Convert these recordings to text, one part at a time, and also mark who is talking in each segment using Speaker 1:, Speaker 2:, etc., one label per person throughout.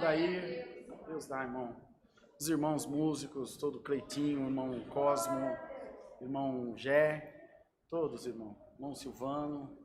Speaker 1: Daí, Deus dá, irmão. Os irmãos músicos, todo Cleitinho, irmão Cosmo, irmão Gé, todos, irmão. Irmão Silvano.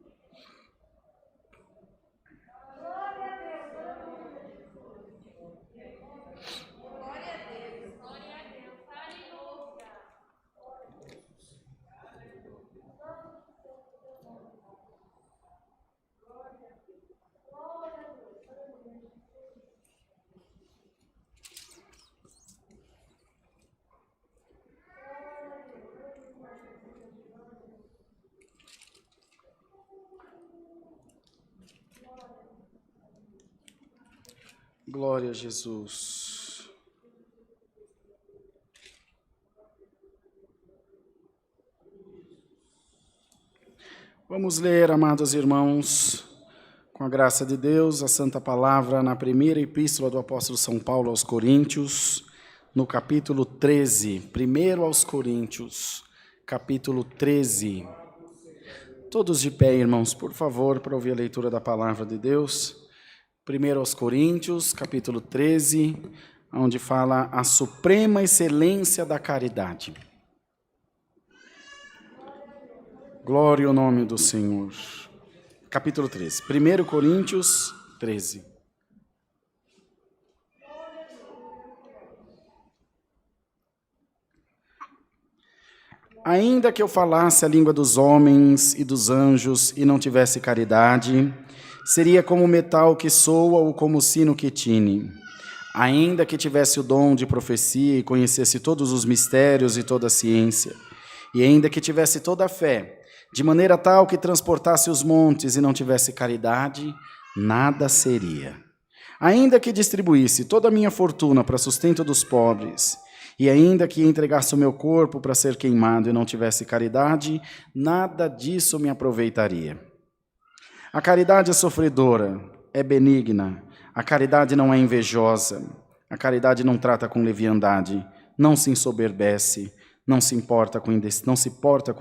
Speaker 1: Glória a Jesus. Vamos ler, amados irmãos, com a graça de Deus, a Santa Palavra na primeira epístola do apóstolo São Paulo aos Coríntios, no capítulo 13. Primeiro aos Coríntios, capítulo 13. Todos de pé, irmãos, por favor, para ouvir a leitura da Palavra de Deus. Primeiro aos Coríntios, capítulo 13, onde fala a suprema excelência da caridade. Glória ao nome do Senhor. Capítulo 13. 1 Coríntios 13. Ainda que eu falasse a língua dos homens e dos anjos e não tivesse caridade, seria como o metal que soa ou como o sino que tine. Ainda que tivesse o dom de profecia e conhecesse todos os mistérios e toda a ciência, e ainda que tivesse toda a fé, de maneira tal que transportasse os montes e não tivesse caridade, nada seria. Ainda que distribuísse toda a minha fortuna para sustento dos pobres, e ainda que entregasse o meu corpo para ser queimado e não tivesse caridade, nada disso me aproveitaria. A caridade é sofredora, é benigna, a caridade não é invejosa, a caridade não trata com leviandade, não se ensoberbece, não se porta com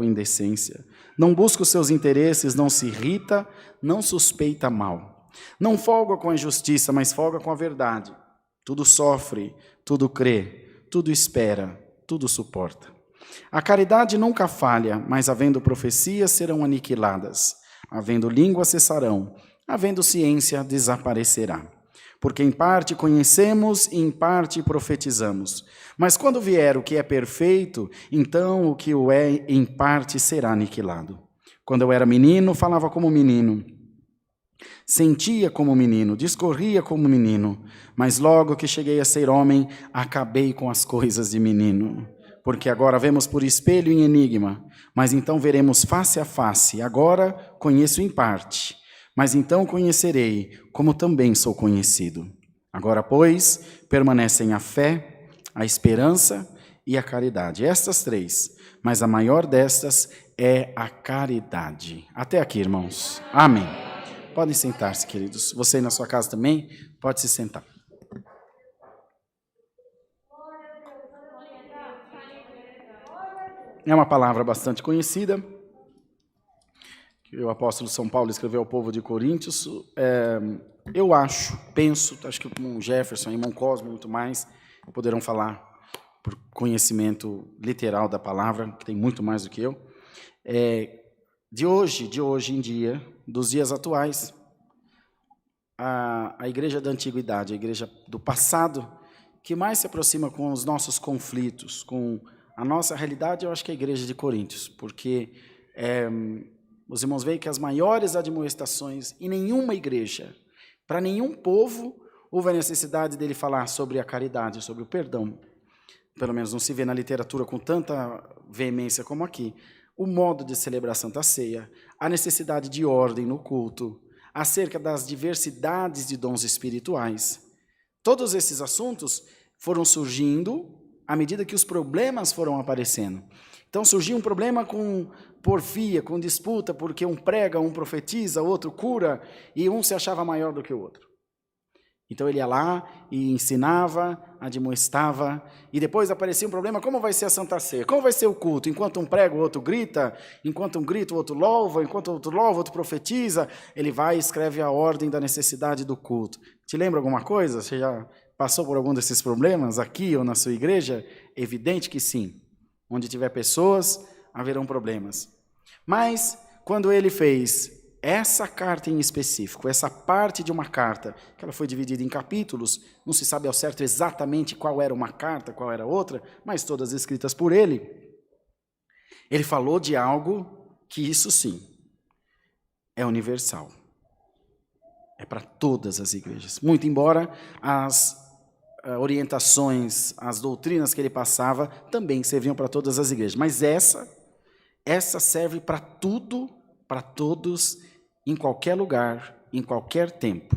Speaker 1: indecência, não busca os seus interesses, não se irrita, não suspeita mal, não folga com a injustiça, mas folga com a verdade. Tudo sofre, tudo crê, tudo espera, tudo suporta. A caridade nunca falha, mas havendo profecias serão aniquiladas. Havendo língua cessarão, havendo ciência desaparecerá. Porque em parte conhecemos e em parte profetizamos. Mas quando vier o que é perfeito, então o que o é em parte será aniquilado. Quando eu era menino, falava como menino, sentia como menino, discorria como menino. Mas logo que cheguei a ser homem, acabei com as coisas de menino. Porque agora vemos por espelho em enigma, mas então veremos face a face. Agora conheço em parte, mas então conhecerei, como também sou conhecido. Agora, pois, permanecem a fé, a esperança e a caridade. Estas três, mas a maior destas é a caridade. Até aqui, irmãos. Amém. Podem sentar-se, queridos. Você na sua casa também pode se sentar. É uma palavra bastante conhecida, que o apóstolo São Paulo escreveu ao povo de Coríntios. Eu acho que o irmão Jefferson, o irmão Cosmo, muito mais, poderão falar por conhecimento literal da palavra, que tem muito mais do que eu, de hoje em dia, dos dias atuais, a igreja da antiguidade, a igreja do passado, que mais se aproxima com os nossos conflitos, com a nossa realidade, eu acho que é a igreja de Coríntios, porque os irmãos veem que as maiores admoestações em nenhuma igreja, para nenhum povo, houve a necessidade dele falar sobre a caridade, sobre o perdão. Pelo menos não se vê na literatura com tanta veemência como aqui. O modo de celebrar a Santa Ceia, a necessidade de ordem no culto, acerca das diversidades de dons espirituais. Todos esses assuntos foram surgindo à medida que os problemas foram aparecendo. Então surgiu um problema com porfia, com disputa, porque um prega, um profetiza, outro cura, e um se achava maior do que o outro. Então ele ia lá e ensinava, admoestava, e depois aparecia um problema: como vai ser a Santa Ceia? Como vai ser o culto? Enquanto um prega, o outro grita, enquanto um grita, o outro louva, enquanto o outro louva, o outro profetiza. Ele vai e escreve a ordem da necessidade do culto. Te lembra alguma coisa? Você já passou por algum desses problemas aqui ou na sua igreja? Evidente que sim. Onde tiver pessoas, haverão problemas. Mas quando ele fez essa carta em específico, essa parte de uma carta, que ela foi dividida em capítulos, não se sabe ao certo exatamente qual era uma carta, qual era outra, mas todas escritas por ele, ele falou de algo que isso sim, é universal. É para todas as igrejas. Muito embora as orientações, as doutrinas que ele passava também serviam para todas as igrejas. Mas essa serve para tudo, para todos, em qualquer lugar, em qualquer tempo.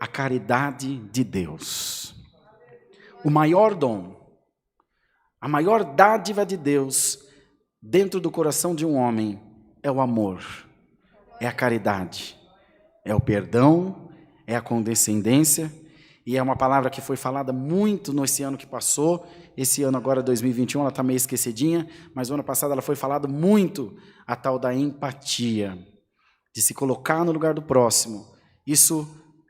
Speaker 1: A caridade de Deus. O maior dom, a maior dádiva de Deus dentro do coração de um homem é o amor, é a caridade, é o perdão, é a condescendência, e é uma palavra que foi falada muito nesse ano que passou. Esse ano agora, 2021, ela está meio esquecidinha, mas no ano passado ela foi falada muito, a tal da empatia, de se colocar no lugar do próximo. Isso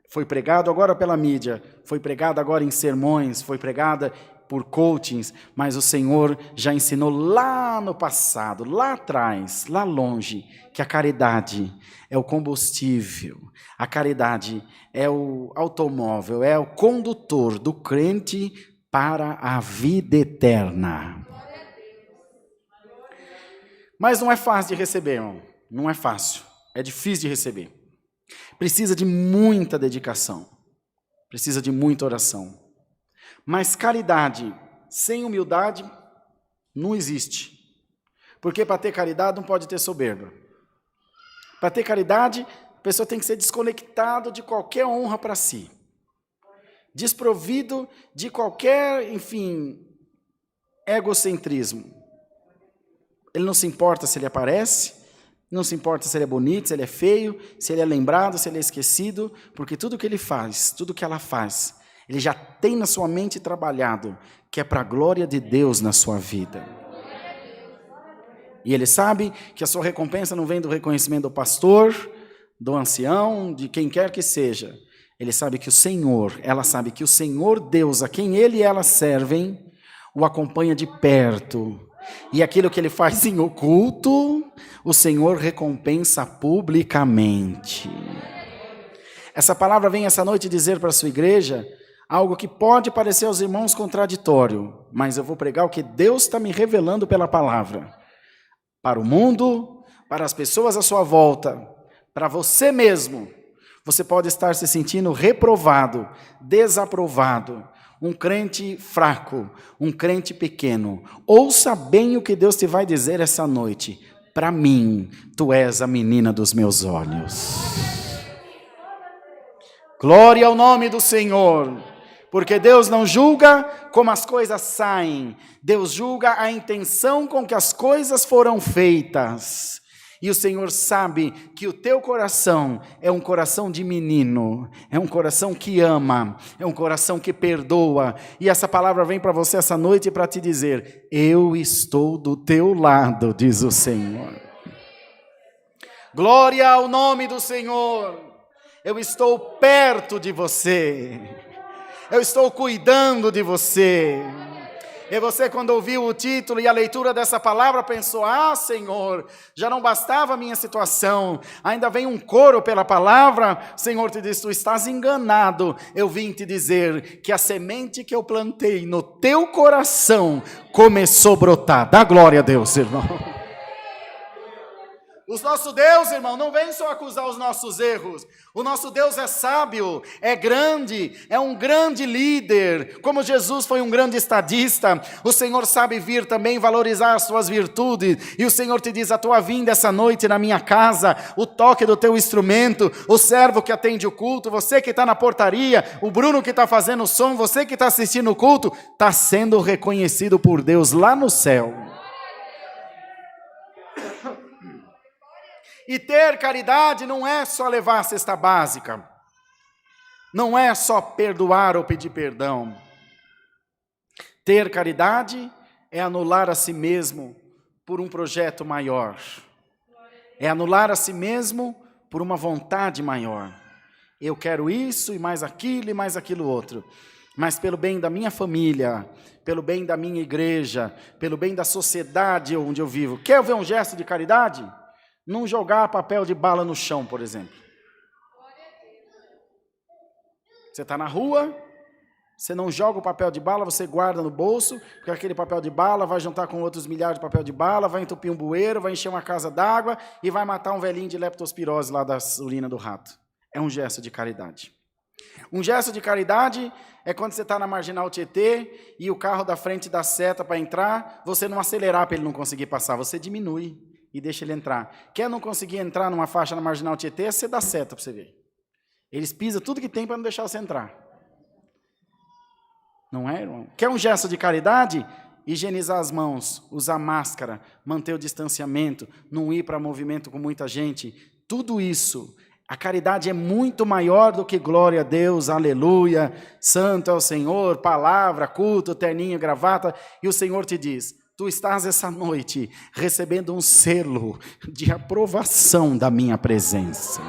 Speaker 1: foi pregado agora pela mídia, foi pregado agora em sermões, foi pregada por coachings, mas o Senhor já ensinou lá no passado, lá atrás, lá longe, que a caridade é o combustível, a caridade é o automóvel, é o condutor do crente para a vida eterna. Mas não é fácil de receber, irmão. Não é fácil. É difícil de receber. Precisa de muita dedicação. Precisa de muita oração. Mas caridade sem humildade não existe. Porque para ter caridade não pode ter soberba. Para ter caridade, a pessoa tem que ser desconectado de qualquer honra para si. Desprovido de qualquer, egocentrismo. Ele não se importa se ele aparece, não se importa se ele é bonito, se ele é feio, se ele é lembrado, se ele é esquecido, porque tudo que ele faz, tudo que ela faz, ele já tem na sua mente trabalhado, que é para a glória de Deus na sua vida. E ele sabe que a sua recompensa não vem do reconhecimento do pastor, do ancião, de quem quer que seja. Ele sabe que o Senhor, ela sabe que o Senhor Deus, a quem ele e ela servem, o acompanha de perto. E aquilo que ele faz em oculto, o Senhor recompensa publicamente. Essa palavra vem essa noite dizer para a sua igreja algo que pode parecer aos irmãos contraditório, mas eu vou pregar o que Deus está me revelando pela palavra. Para o mundo, para as pessoas à sua volta, para você mesmo, você pode estar se sentindo reprovado, desaprovado, um crente fraco, um crente pequeno. Ouça bem o que Deus te vai dizer essa noite. Para mim, tu és a menina dos meus olhos. Glória ao nome do Senhor. Porque Deus não julga como as coisas saem. Deus julga a intenção com que as coisas foram feitas. E o Senhor sabe que o teu coração é um coração de menino, é um coração que ama, é um coração que perdoa. E essa palavra vem para você essa noite para te dizer: eu estou do teu lado, diz o Senhor. Glória ao nome do Senhor. Eu estou perto de você. Eu estou cuidando de você. E você, quando ouviu o título e a leitura dessa palavra, pensou: ah, Senhor, já não bastava a minha situação, ainda vem um coro pela palavra. Senhor te diz: tu estás enganado. Eu vim te dizer que a semente que eu plantei no teu coração começou a brotar. Dá glória a Deus, irmão. O nosso Deus, irmão, não vem só acusar os nossos erros. O nosso Deus é sábio, é grande, é um grande líder. Como Jesus foi um grande estadista, o Senhor sabe vir também valorizar as suas virtudes. E o Senhor te diz: a tua vinda essa noite na minha casa, o toque do teu instrumento, o servo que atende o culto, você que está na portaria, o Bruno que está fazendo o som, você que está assistindo o culto, está sendo reconhecido por Deus lá no céu. E ter caridade não é só levar a cesta básica. Não é só perdoar ou pedir perdão. Ter caridade é anular a si mesmo por um projeto maior. É anular a si mesmo por uma vontade maior. Eu quero isso e mais aquilo outro. Mas pelo bem da minha família, pelo bem da minha igreja, pelo bem da sociedade onde eu vivo. Quer ver um gesto de caridade? Não jogar papel de bala no chão, por exemplo. Você está na rua, você não joga o papel de bala, você guarda no bolso, porque aquele papel de bala vai juntar com outros milhares de papel de bala, vai entupir um bueiro, vai encher uma casa d'água e vai matar um velhinho de leptospirose lá da urina do rato. É um gesto de caridade. Um gesto de caridade é quando você está na Marginal Tietê e o carro da frente dá seta para entrar, você não acelerar para ele não conseguir passar, você diminui e deixa ele entrar. Quer não conseguir entrar numa faixa na Marginal Tietê, você dá seta para você ver. Eles pisam tudo que tem para não deixar você entrar. Não é, irmão? Quer um gesto de caridade? Higienizar as mãos, usar máscara, manter o distanciamento, não ir para movimento com muita gente. Tudo isso, a caridade é muito maior do que glória a Deus, aleluia, santo é o Senhor, palavra, culto, terninho, gravata. E o Senhor te diz, tu estás essa noite recebendo um selo de aprovação da minha presença.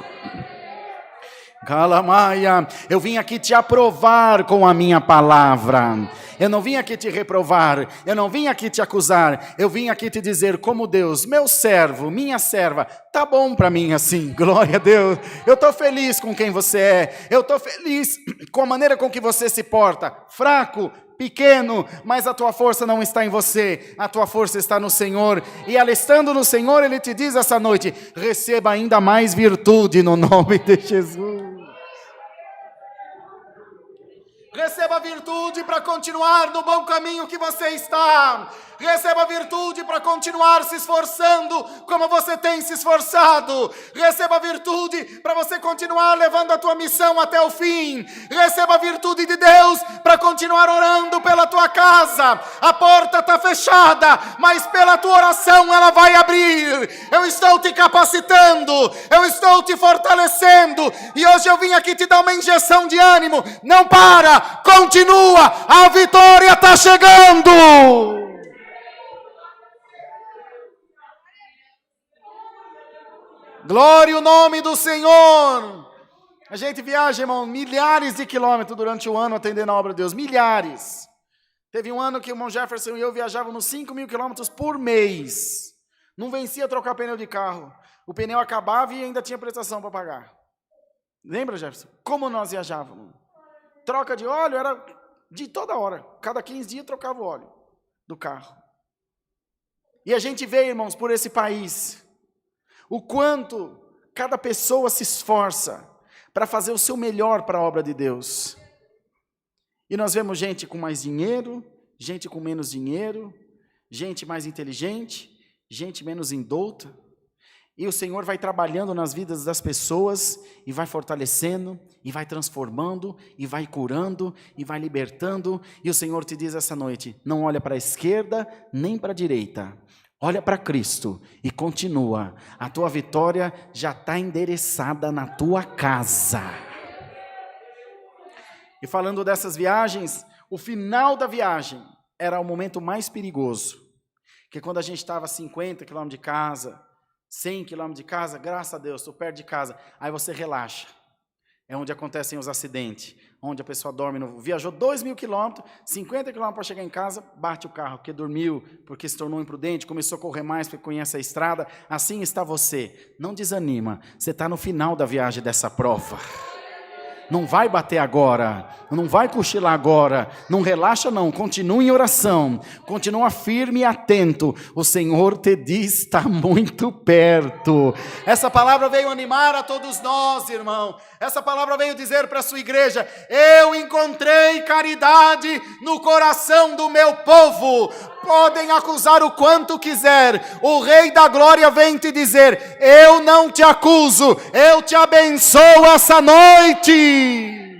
Speaker 1: Calamaia, eu vim aqui te aprovar com a minha palavra. Eu não vim aqui te reprovar, eu não vim aqui te acusar, eu vim aqui te dizer como Deus, meu servo, minha serva, tá bom para mim assim, glória a Deus. Eu estou feliz com quem você é, eu estou feliz com a maneira com que você se porta, fraco, pequeno, mas a tua força não está em você, a tua força está no Senhor, e ela estando no Senhor, Ele te diz essa noite, receba ainda mais virtude no nome de Jesus. Receba virtude para continuar no bom caminho que você está. Receba virtude para continuar se esforçando como você tem se esforçado. Receba virtude para você continuar levando a tua missão até o fim. Receba virtude de Deus para continuar orando pela tua casa. A porta está fechada, mas pela tua oração ela vai abrir. Eu estou te capacitando, eu estou te fortalecendo. E hoje eu vim aqui te dar uma injeção de ânimo. Não para, continua, a vitória está chegando. Glória ao nome do Senhor. A gente viaja, irmão, milhares de quilômetros durante o ano atendendo a obra de Deus. Milhares. Teve um ano que o irmão Jefferson e eu viajávamos 5.000 quilômetros por mês. Não vencia trocar pneu de carro. O pneu acabava e ainda tinha prestação para pagar. Lembra, Jefferson? Como nós viajávamos? Troca de óleo era de toda hora. Cada 15 dias trocava o óleo do carro. E a gente vê, irmãos, por esse país, o quanto cada pessoa se esforça para fazer o seu melhor para a obra de Deus. E nós vemos gente com mais dinheiro, gente com menos dinheiro, gente mais inteligente, gente menos indouta. E o Senhor vai trabalhando nas vidas das pessoas e vai fortalecendo, e vai transformando, e vai curando, e vai libertando. E o Senhor te diz essa noite, não olha para a esquerda nem para a direita. Olha para Cristo e continua. A tua vitória já está endereçada na tua casa. E falando dessas viagens, o final da viagem era o momento mais perigoso. Que quando a gente estava a 50 quilômetros de casa, 100 quilômetros de casa, graças a Deus, estou perto de casa. Aí você relaxa. É onde acontecem os acidentes, onde a pessoa dorme, viajou 2.000 quilômetros, 50 quilômetros para chegar em casa, bate o carro, porque dormiu, porque se tornou imprudente, começou a correr mais porque conhece a estrada. Assim está você. Não desanima, você está no final da viagem dessa prova. Não vai bater agora, não vai cochilar agora, não relaxa não, continua em oração, continua firme e atento, o Senhor te diz, está muito perto. Essa palavra veio animar a todos nós, irmão, essa palavra veio dizer para a sua igreja, eu encontrei caridade no coração do meu povo. Podem acusar o quanto quiser, o Rei da Glória vem te dizer, eu não te acuso, eu te abençoo essa noite.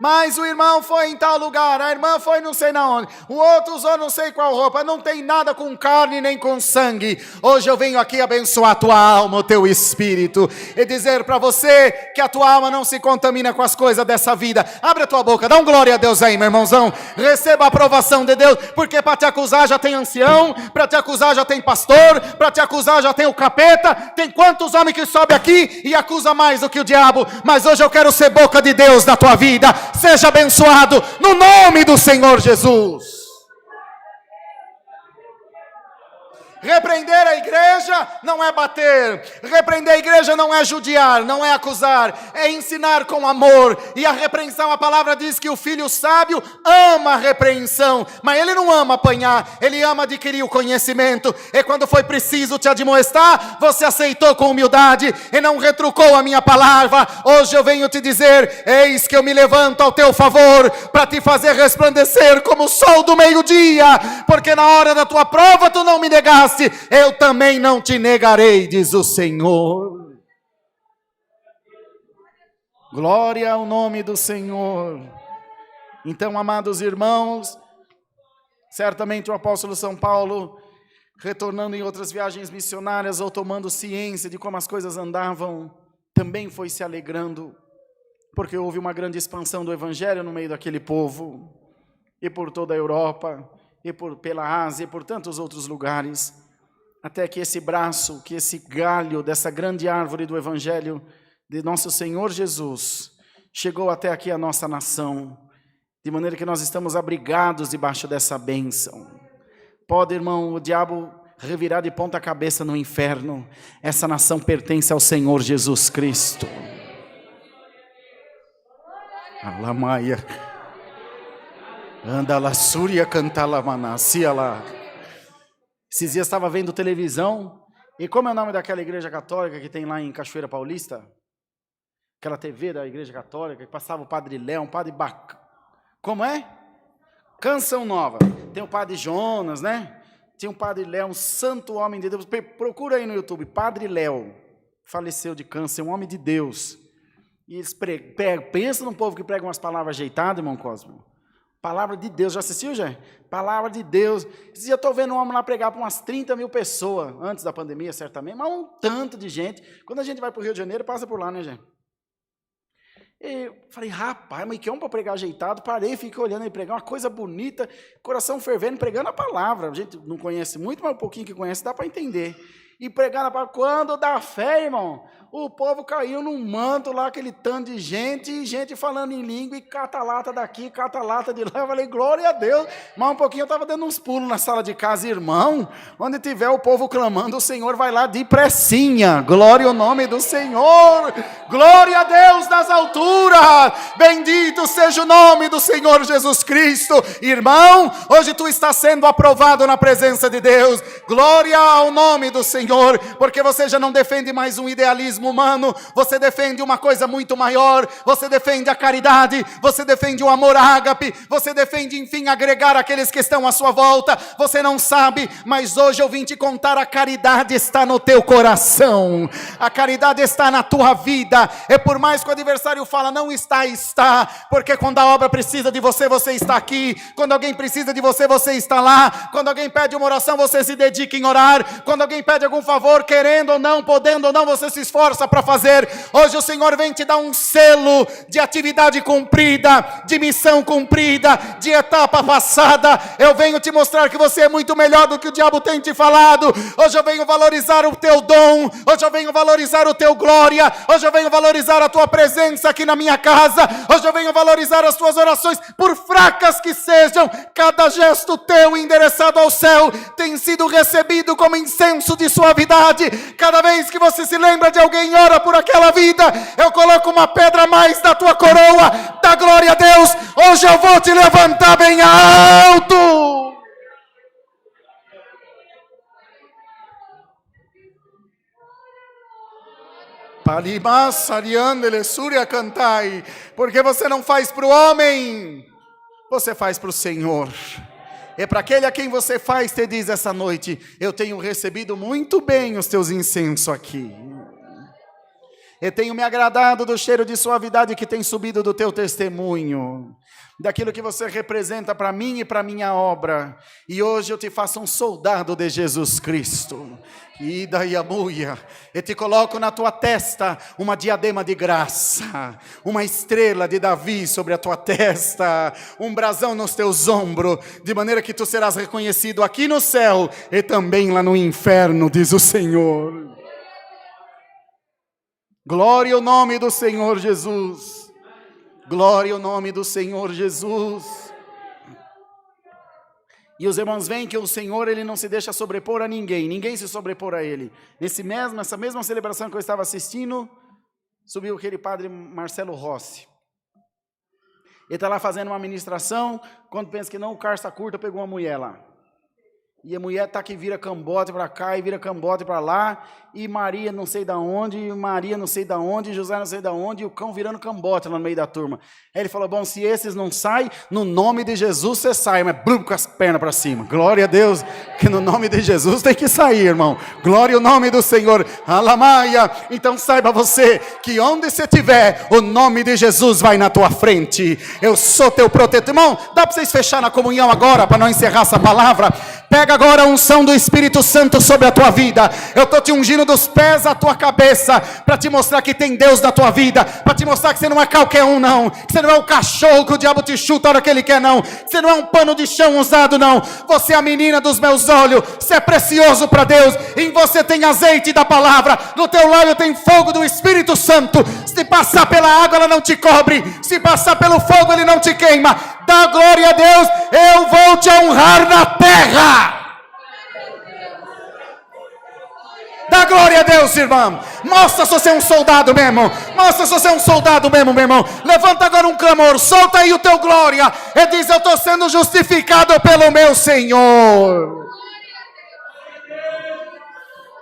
Speaker 1: Mas o irmão foi em tal lugar, a irmã foi não sei na onde, o outro usou não sei qual roupa, não tem nada com carne nem com sangue. Hoje eu venho aqui abençoar a tua alma, o teu espírito, e dizer para você que a tua alma não se contamina com as coisas dessa vida. Abre a tua boca, dá um glória a Deus aí, meu irmãozão. Receba a aprovação de Deus, porque para te acusar já tem ancião, para te acusar já tem pastor, para te acusar já tem o capeta. Tem quantos homens que sobem aqui e acusa mais do que o diabo? Mas hoje eu quero ser boca de Deus na tua vida. Seja abençoado no nome do Senhor Jesus. Repreender a igreja não é bater, repreender a igreja não é judiar, não é acusar, é ensinar com amor. E a repreensão, a palavra diz que o filho sábio ama a repreensão, mas ele não ama apanhar, ele ama adquirir o conhecimento. E quando foi preciso te admoestar, você aceitou com humildade e não retrucou a minha palavra. Hoje eu venho te dizer: eis que eu me levanto ao teu favor, para te fazer resplandecer como o sol do meio-dia, porque na hora da tua prova tu não me negaste, eu também não te negarei, diz o Senhor. Glória ao nome do Senhor. Então, amados irmãos, certamente o apóstolo São Paulo, retornando em outras viagens missionárias ou tomando ciência de como as coisas andavam, também foi se alegrando, porque houve uma grande expansão do evangelho no meio daquele povo, e por toda a Europa, e pela Ásia, e por tantos outros lugares, até que esse braço, que esse galho dessa grande árvore do Evangelho de nosso Senhor Jesus, chegou até aqui a nossa nação, de maneira que nós estamos abrigados debaixo dessa bênção. Pode, irmão, o diabo revirar de ponta cabeça no inferno, essa nação pertence ao Senhor Jesus Cristo. Alamaia. Anda lá, Súria, canta lá, manacia lá. Esses dias estava vendo televisão, e como é o nome daquela igreja católica que tem lá em Cachoeira Paulista? Aquela TV da igreja católica, que passava o Padre Léo, um padre bacana. Como é? Canção Nova. Tem o Padre Jonas, né? Tinha um Padre Léo, um santo homem de Deus. Procura aí no YouTube, Padre Léo. Faleceu de câncer, um homem de Deus. E eles pensa num povo que prega umas palavras ajeitadas, irmão Cosmo. Palavra de Deus, já assistiu, já? Palavra de Deus. Esse dia eu estou vendo um homem lá pregar para umas 30 mil pessoas, antes da pandemia, certamente, mas um tanto de gente. Quando a gente vai para o Rio de Janeiro, passa por lá, né, gente? E eu falei, rapaz, mas que homem para pregar ajeitado. Parei, fiquei olhando ele pregar, uma coisa bonita, coração fervendo, pregando a palavra. A gente não conhece muito, mas um pouquinho que conhece dá para entender. E pregar na palavra, quando dá fé, irmão, o povo caiu num manto lá, aquele tanto de gente, e gente falando em língua, e cata-lata daqui, cata-lata de lá. Eu falei, glória a Deus. Mas um pouquinho eu estava dando uns pulos na sala de casa, irmão, onde tiver o povo clamando, o Senhor vai lá de pressinha. Glória ao nome do Senhor. Glória a Deus nas alturas. Bendito seja o nome do Senhor Jesus Cristo. Irmão, hoje tu estás sendo aprovado na presença de Deus. Glória ao nome do Senhor, porque você já não defende mais um idealismo humano, você defende uma coisa muito maior, você defende a caridade, você defende o amor ágape, você defende, enfim, agregar aqueles que estão à sua volta. Você não sabe, mas hoje eu vim te contar, a caridade está no teu coração, a caridade está na tua vida, e por mais que o adversário fala, não está, está, porque quando a obra precisa de você, você está aqui, quando alguém precisa de você, você está lá, quando alguém pede uma oração, você se dedica em orar, quando alguém pede algum favor, querendo ou não, podendo ou não, você se esforça para fazer. Hoje o Senhor vem te dar um selo de atividade cumprida, de missão cumprida, de etapa passada. Eu venho te mostrar que você é muito melhor do que o diabo tem te falado. Hoje eu venho valorizar o teu dom, hoje eu venho valorizar o teu glória, hoje eu venho valorizar a tua presença aqui na minha casa, hoje eu venho valorizar as tuas orações, por fracas que sejam. Cada gesto teu endereçado ao céu tem sido recebido como incenso de suavidade. Cada vez que você se lembra de alguém, ora por aquela vida, eu coloco uma pedra a mais da tua coroa, da glória a Deus. Hoje eu vou te levantar bem alto. Porque você não faz para o homem, você faz para o Senhor. É para aquele a quem você faz, te diz essa noite, eu tenho recebido muito bem os teus incensos aqui. E tenho me agradado do cheiro de suavidade que tem subido do teu testemunho, daquilo que você representa para mim e para minha obra. E hoje eu te faço um soldado de Jesus Cristo. E daí a muia, e te coloco na tua testa uma diadema de graça, uma estrela de Davi sobre a tua testa, um brasão nos teus ombros, de maneira que tu serás reconhecido aqui no céu e também lá no inferno, diz o Senhor. Glória ao nome do Senhor Jesus. Glória ao nome do Senhor Jesus. E os irmãos veem que o Senhor, Ele não se deixa sobrepor a ninguém. Ninguém se sobrepor a Ele. Nessa mesma celebração que eu estava assistindo, subiu aquele padre Marcelo Rossi. Ele está lá fazendo uma ministração, quando pensa que não, o carça curta, pegou uma mulher lá. E a mulher está que vira cambote para cá e vira cambote para lá, e Maria não sei da onde, e Maria não sei da onde, e José não sei da onde, e o cão virando cambote lá no meio da turma. Aí ele falou, bom, se esses não saem, no nome de Jesus você sai, mas blum, com as pernas para cima. Glória a Deus, que no nome de Jesus tem que sair, irmão. Glória ao nome do Senhor. Alamaia. Então saiba você, que onde você estiver, o nome de Jesus vai na tua frente. Eu sou teu protetor. Irmão, dá para vocês fechar na comunhão agora, para não encerrar essa palavra? Pega agora a unção do Espírito Santo sobre a tua vida. Eu estou te ungindo dos pés à tua cabeça, para te mostrar que tem Deus na tua vida, para te mostrar que você não é qualquer um não, que você não é o cachorro que o diabo te chuta a hora que ele quer não, que você não é um pano de chão usado não, você é a menina dos meus olhos, você é precioso para Deus, em você tem azeite da palavra, no teu lábio tem fogo do Espírito Santo, se passar pela água ela não te cobre, se passar pelo fogo ele não te queima. Dá glória a Deus, eu vou te honrar na terra. Dá glória a Deus, irmão. Mostra se você é um soldado mesmo. Mostra se você é um soldado mesmo, meu irmão. Levanta agora um clamor. Solta aí o teu glória. E diz, eu estou sendo justificado pelo meu Senhor.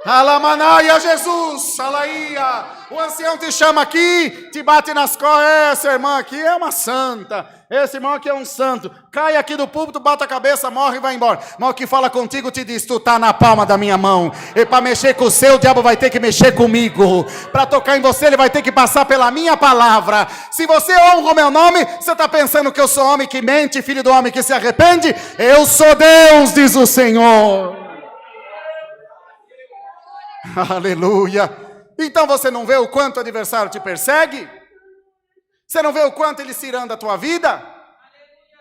Speaker 1: Alamanaia, Jesus. Alaia. O ancião te chama aqui, te bate nas costas. Essa irmã aqui é uma santa. Esse irmão aqui é um santo. Cai aqui do púlpito, bate a cabeça, morre e vai embora. Mas o que fala contigo te diz, tu está na palma da minha mão. E para mexer com o seu, o diabo vai ter que mexer comigo. Para tocar em você, ele vai ter que passar pela minha palavra. Se você honra o meu nome, você está pensando que eu sou homem que mente, filho do homem que se arrepende? Eu sou Deus, diz o Senhor. Aleluia. Então você não vê o quanto o adversário te persegue? Você não vê o quanto ele ciranda a tua vida?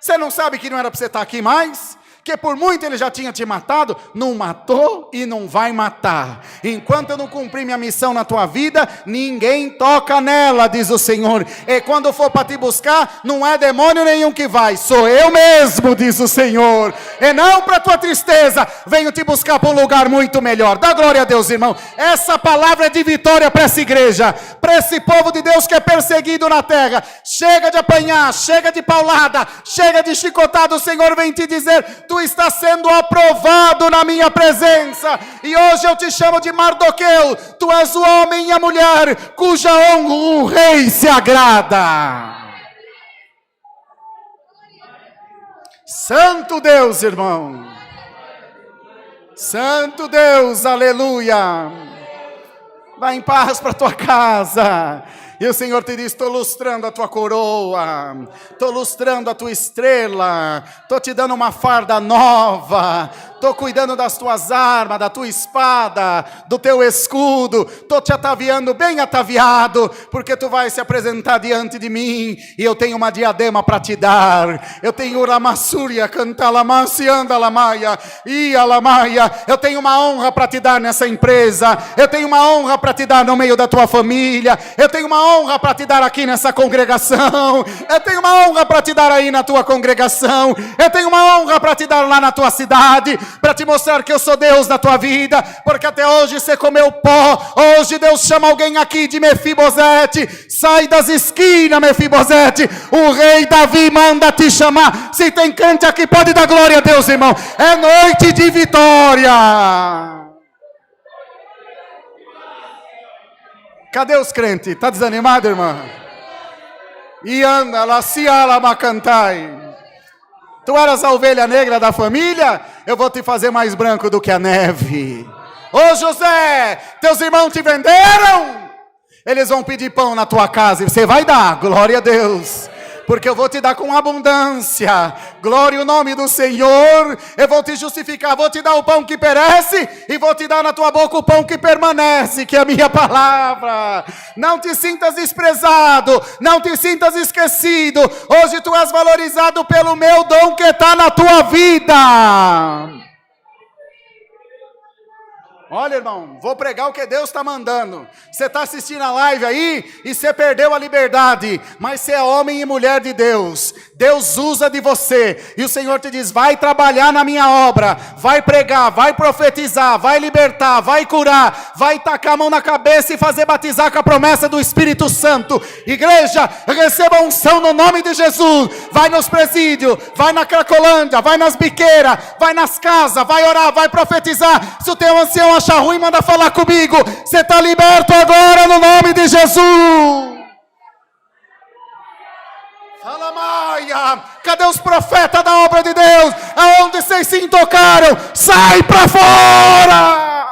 Speaker 1: Você não sabe que não era para você estar aqui mais? Que por muito ele já tinha te matado? Não matou e não vai matar. Enquanto eu não cumprir minha missão na tua vida, ninguém toca nela, diz o Senhor. E quando for para te buscar, não é demônio nenhum que vai, sou eu mesmo, diz o Senhor. E não para tua tristeza, venho te buscar para um lugar muito melhor. Dá glória a Deus, irmão. Essa palavra é de vitória para essa igreja, para esse povo de Deus que é perseguido na terra. Chega de apanhar, chega de paulada, chega de chicotada. O Senhor vem te dizer, tu está sendo aprovado na minha presença, e hoje eu te chamo de Mardoqueu, tu és o homem e a mulher cuja honra o rei se agrada. Santo Deus, irmão, Santo Deus, aleluia. Vai em paz para tua casa. E o Senhor te diz, estou lustrando a tua coroa, estou lustrando a tua estrela, estou te dando uma farda nova, estou cuidando das tuas armas, da tua espada, do teu escudo, estou te ataviando bem ataviado, porque tu vais se apresentar diante de mim, e eu tenho uma diadema para te dar, eu tenho Ramassúria, Cantalamasi, Andalamaia, Ialamaia, eu tenho uma honra para te dar nessa empresa, eu tenho uma honra para te dar no meio da tua família, eu tenho uma honra para te dar aqui nessa congregação, eu tenho uma honra para te dar aí na tua congregação, eu tenho uma honra para te dar lá na tua cidade, para te mostrar que eu sou Deus na tua vida, porque até hoje você comeu pó. Hoje Deus chama alguém aqui de Mefibosete, sai das esquinas, Mefibosete, o rei Davi manda te chamar. Se tem crente aqui, pode dar glória a Deus, irmão, é noite de vitória. Cadê os crentes? Está desanimado, irmã? E anda, lá se alama cantai. Tu eras a ovelha negra da família? Eu vou te fazer mais branco do que a neve. Ô José, teus irmãos te venderam? Eles vão pedir pão na tua casa e você vai dar, glória a Deus. Porque eu vou te dar com abundância, glória ao nome do Senhor. Eu vou te justificar, vou te dar o pão que perece e vou te dar na tua boca o pão que permanece, que é a minha palavra. Não te sintas desprezado, não te sintas esquecido. Hoje tu és valorizado pelo meu dom que está na tua vida. Olha, irmão, vou pregar o que Deus está mandando. Você está assistindo a live aí e você perdeu a liberdade, mas você é homem e mulher de Deus. Deus usa de você e o Senhor te diz: vai trabalhar na minha obra, vai pregar, vai profetizar, vai libertar, vai curar, vai tacar a mão na cabeça e fazer batizar com a promessa do Espírito Santo. Igreja, receba unção no nome de Jesus. Vai nos presídios, vai na Cracolândia, vai nas biqueiras, vai nas casas, vai orar, vai profetizar. Se o teu ancião achar ruim, manda falar comigo. Você está liberto agora no nome de Jesus. Fala, Maia. Cadê os profetas da obra de Deus? Aonde vocês se intocaram? Sai para fora.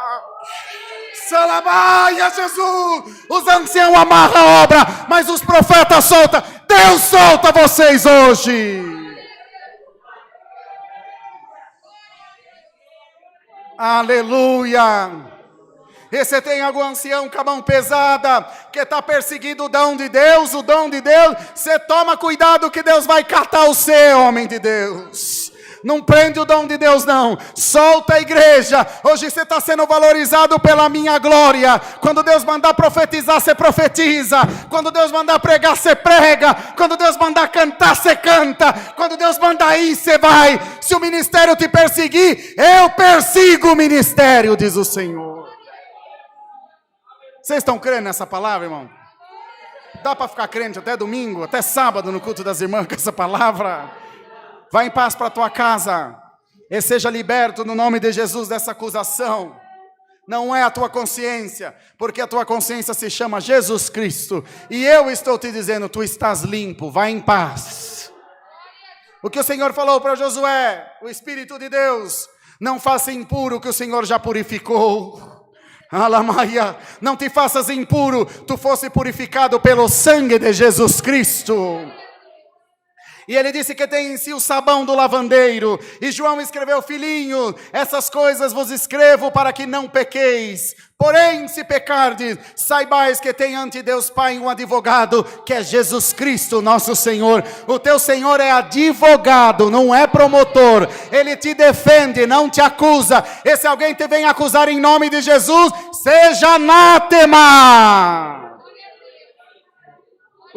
Speaker 1: Salamaia, Jesus. Os anciãos amarram a obra, mas os profetas soltam. Deus solta vocês hoje. Aleluia. E você tem algum ancião com a mão pesada, que está perseguindo o dom de Deus, você toma cuidado que Deus vai catar o seu, homem de Deus. Não prende o dom de Deus não, solta a igreja. Hoje você está sendo valorizado pela minha glória. Quando Deus mandar profetizar, você profetiza. Quando Deus mandar pregar, você prega. Quando Deus mandar cantar, você canta. Quando Deus mandar ir, você vai. Se o ministério te perseguir, eu persigo o ministério, diz o Senhor. Vocês estão crendo nessa palavra, irmão? Dá para ficar crente até domingo, até sábado no culto das irmãs com essa palavra? Vai em paz para a tua casa e seja liberto no nome de Jesus dessa acusação. Não é a tua consciência, porque a tua consciência se chama Jesus Cristo. E eu estou te dizendo, tu estás limpo, vai em paz. O que o Senhor falou para Josué, o Espírito de Deus, não faça impuro o que o Senhor já purificou. Alamaia, não te faças impuro, tu fosse purificado pelo sangue de Jesus Cristo. E ele disse que tem em si o sabão do lavandeiro. E João escreveu: filhinho, essas coisas vos escrevo para que não pequeis. Porém, se pecardes, saibais que tem ante Deus Pai um advogado, que é Jesus Cristo, nosso Senhor. O teu Senhor é advogado, não é promotor. Ele te defende, não te acusa. E se alguém te vem acusar em nome de Jesus, seja anátema.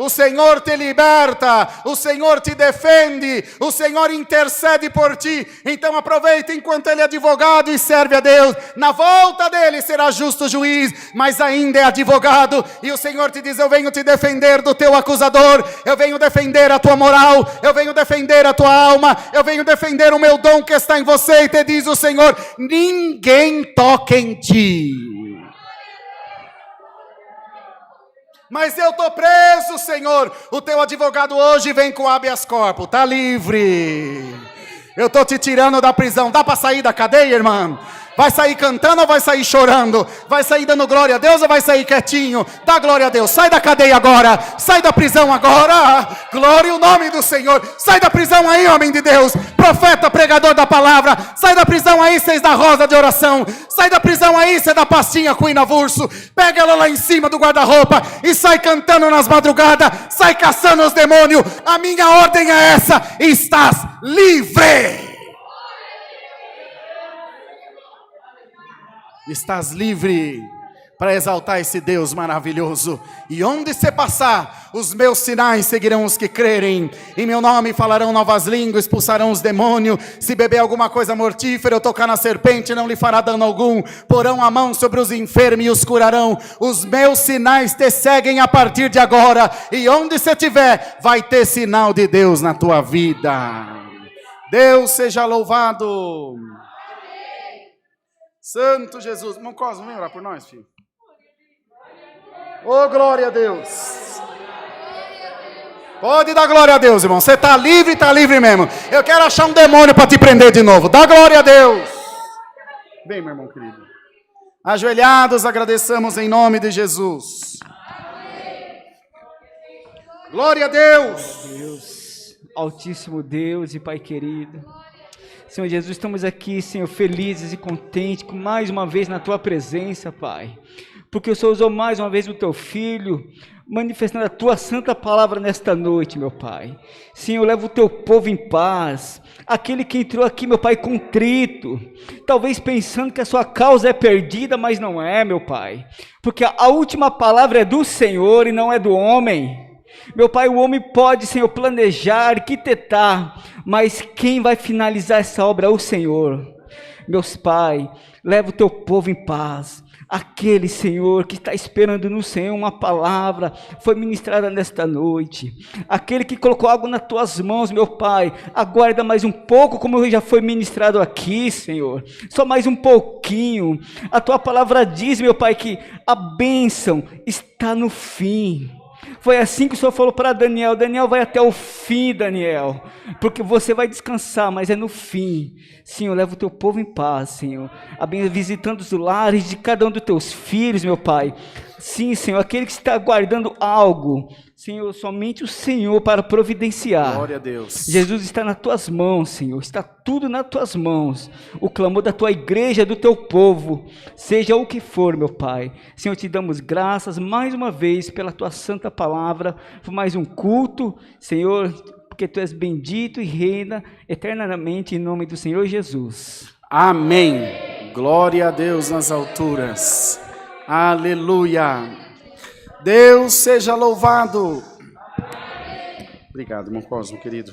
Speaker 1: O Senhor te liberta, o Senhor te defende, o Senhor intercede por ti. Então aproveita enquanto Ele é advogado e serve a Deus. Na volta dele será justo juiz, mas ainda é advogado. E o Senhor te diz: eu venho te defender do teu acusador, eu venho defender a tua moral, eu venho defender a tua alma, eu venho defender o meu dom que está em você. E te diz o Senhor: ninguém toca em ti. Mas eu estou preso, Senhor. O teu advogado hoje vem com habeas corpus, está livre. Eu estou te tirando da prisão. Dá para sair da cadeia, irmã? Vai sair cantando ou vai sair chorando? Vai sair dando glória a Deus ou vai sair quietinho? Dá glória a Deus. Sai da cadeia agora. Sai da prisão agora. Glória ao nome do Senhor. Sai da prisão aí, homem de Deus. Profeta, pregador da palavra. Sai da prisão aí, vocês da rosa de oração. Sai da prisão aí, você da pastinha com inavurso. Pega ela lá em cima do guarda-roupa e sai cantando nas madrugadas. Sai caçando os demônios. A minha ordem é essa: estás livre. Estás livre para exaltar esse Deus maravilhoso. E onde você passar, os meus sinais seguirão os que crerem. Em meu nome falarão novas línguas, expulsarão os demônios. Se beber alguma coisa mortífera ou tocar na serpente, não lhe fará dano algum. Porão a mão sobre os enfermos e os curarão. Os meus sinais te seguem a partir de agora. E onde você estiver, vai ter sinal de Deus na tua vida. Deus seja louvado. Santo Jesus. Irmão Cosmo, vem orar por nós, filho. Oh, glória a Deus. Pode dar glória a Deus, irmão. Você está livre mesmo. Eu quero achar um demônio para te prender de novo. Dá glória a Deus. Vem, meu irmão querido. Ajoelhados, agradecemos em nome de Jesus. Glória a Deus.
Speaker 2: Deus, Altíssimo Deus e Pai querido. Senhor Jesus, estamos aqui, Senhor, felizes e contentes com mais uma vez na Tua presença, Pai. Porque o Senhor usou mais uma vez o Teu Filho, manifestando a Tua santa palavra nesta noite, meu Pai. Senhor, leva o Teu povo em paz. Aquele que entrou aqui, meu Pai, contrito, talvez pensando que a sua causa é perdida, mas não é, meu Pai. Porque a última palavra é do Senhor e não é do homem. Meu Pai, o homem pode, Senhor, planejar, arquitetar, mas quem vai finalizar essa obra é o Senhor. Meus Pai, leva o Teu povo em paz. Aquele, Senhor, que está esperando no Senhor uma palavra, foi ministrada nesta noite. Aquele que colocou algo nas Tuas mãos, meu Pai, aguarda mais um pouco, como já foi ministrado aqui, Senhor. Só mais um pouquinho. A Tua palavra diz, meu Pai, que a bênção está no fim. Foi assim que o Senhor falou para Daniel: Daniel, vai até o fim, Daniel, porque você vai descansar, mas é no fim. Senhor, leva o Teu povo em paz, Senhor, visitando os lares de cada um dos Teus filhos, meu Pai. Sim, Senhor, aquele que está guardando algo, Senhor, somente o Senhor para providenciar.
Speaker 1: Glória a Deus.
Speaker 2: Jesus está nas Tuas mãos, Senhor, está tudo nas Tuas mãos. O clamor da Tua igreja, do Teu povo, seja o que for, meu Pai. Senhor, te damos graças mais uma vez pela Tua santa palavra, por mais um culto, Senhor, porque Tu és bendito e reina eternamente em nome do Senhor Jesus.
Speaker 1: Amém. Glória a Deus nas alturas. Aleluia. Deus seja louvado. Obrigado, irmão Cosmo, querido.